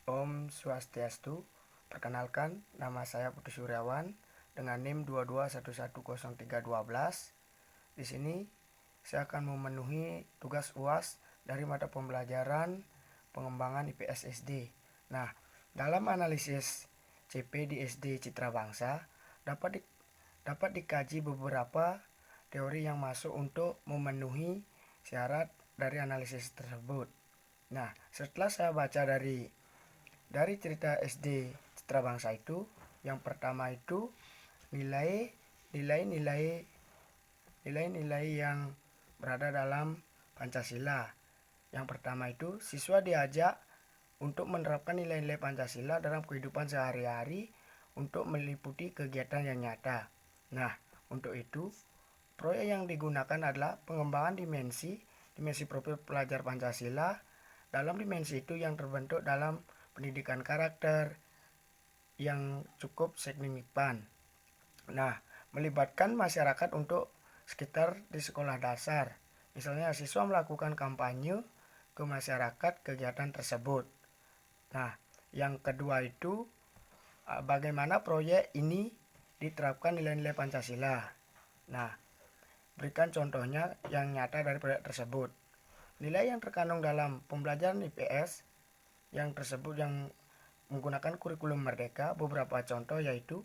Om Swastiastu. Perkenalkan, nama saya Putu Suryawan dengan NIM 22110312. Di sini saya akan memenuhi tugas UAS dari mata pembelajaran pengembangan IPS SD. Nah, dalam analisis CP di SD Citra Bangsa dapat dikaji beberapa teori yang masuk untuk memenuhi syarat dari analisis tersebut. Nah, setelah saya baca dari cerita SD Citra Bangsa itu, yang pertama itu nilai-nilai yang berada dalam Pancasila. Yang pertama itu, siswa diajak untuk menerapkan nilai-nilai Pancasila dalam kehidupan sehari-hari untuk meliputi kegiatan yang nyata. Nah, untuk itu, proyek yang digunakan adalah pengembangan dimensi profil pelajar Pancasila. Dalam dimensi itu yang terbentuk dalam pendidikan karakter yang cukup signifikan. Nah, melibatkan masyarakat untuk sekitar di sekolah dasar. Misalnya siswa melakukan kampanye ke masyarakat kegiatan tersebut. Nah, yang kedua itu bagaimana proyek ini diterapkan nilai-nilai Pancasila. Nah, berikan contohnya yang nyata dari proyek tersebut. Nilai yang terkandung dalam pembelajaran IPS yang tersebut yang menggunakan kurikulum merdeka, beberapa contoh yaitu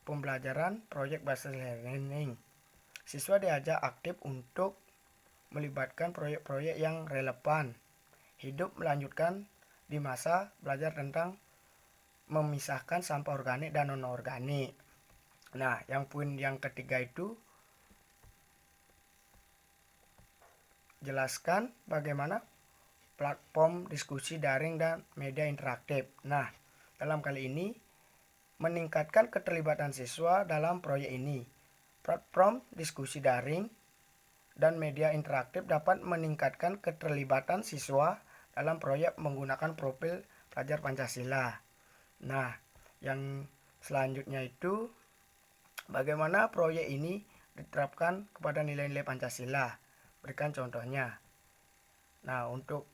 pembelajaran proyek based learning. Siswa diajak aktif untuk melibatkan proyek-proyek yang relevan. Hidup melanjutkan di masa belajar tentang memisahkan sampah organik dan non-organik. Nah, yang poin yang ketiga itu jelaskan bagaimana platform diskusi daring dan media interaktif. Nah, dalam kali ini meningkatkan keterlibatan siswa dalam proyek ini. Platform diskusi daring dan media interaktif dapat meningkatkan keterlibatan siswa dalam proyek menggunakan profil pelajar Pancasila. Nah, yang selanjutnya itu bagaimana proyek ini diterapkan kepada nilai-nilai Pancasila. Berikan contohnya. Nah, untuk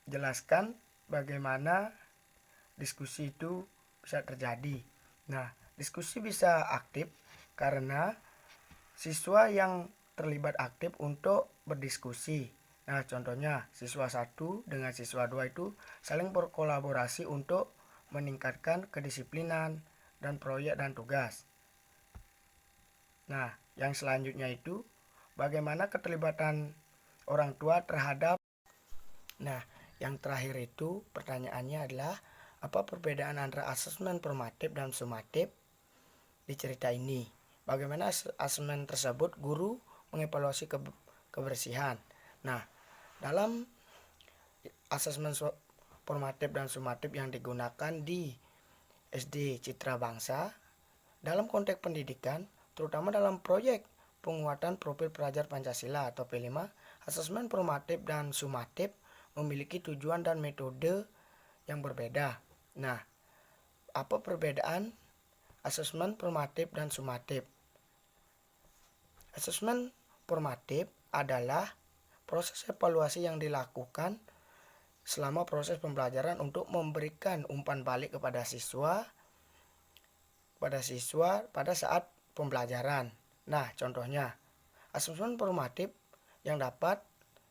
jelaskan bagaimana diskusi itu bisa terjadi. Nah, diskusi bisa aktif karena siswa yang terlibat aktif untuk berdiskusi. Nah, contohnya siswa 1 dengan siswa 2 itu saling berkolaborasi untuk meningkatkan kedisiplinan dan proyek dan tugas. Nah, yang selanjutnya itu bagaimana keterlibatan orang tua terhadap. Nah, yang terakhir itu pertanyaannya adalah apa perbedaan antara asesmen formatif dan sumatif di cerita ini? Bagaimana asesmen tersebut guru mengevaluasi kebersihan? Nah, dalam asesmen formatif dan sumatif yang digunakan di SD Citra Bangsa, dalam konteks pendidikan, terutama dalam proyek penguatan profil pelajar Pancasila atau P5, asesmen formatif dan sumatif memiliki tujuan dan metode yang berbeda. Nah, apa perbedaan asesmen formatif dan sumatif? Asesmen formatif adalah proses evaluasi yang dilakukan selama proses pembelajaran untuk memberikan umpan balik kepada siswa pada saat pembelajaran. Nah, contohnya asesmen formatif yang dapat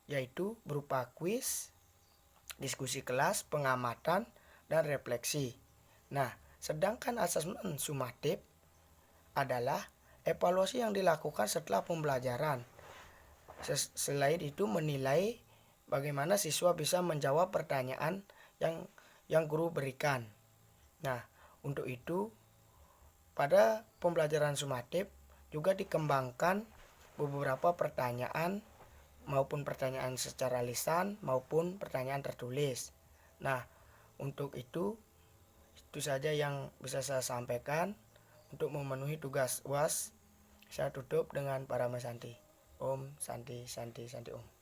yaitu berupa kuis, diskusi kelas, pengamatan, dan refleksi. Nah, sedangkan asesmen sumatif adalah evaluasi yang dilakukan setelah pembelajaran. Selain itu menilai bagaimana siswa bisa menjawab pertanyaan yang guru berikan. Nah, untuk itu pada pembelajaran sumatif juga dikembangkan beberapa pertanyaan maupun pertanyaan secara lisan maupun pertanyaan tertulis. Nah, untuk itu saja yang bisa saya sampaikan untuk memenuhi tugas UAS. Saya tutup dengan para Santi. Om Santi Santi Santi Om.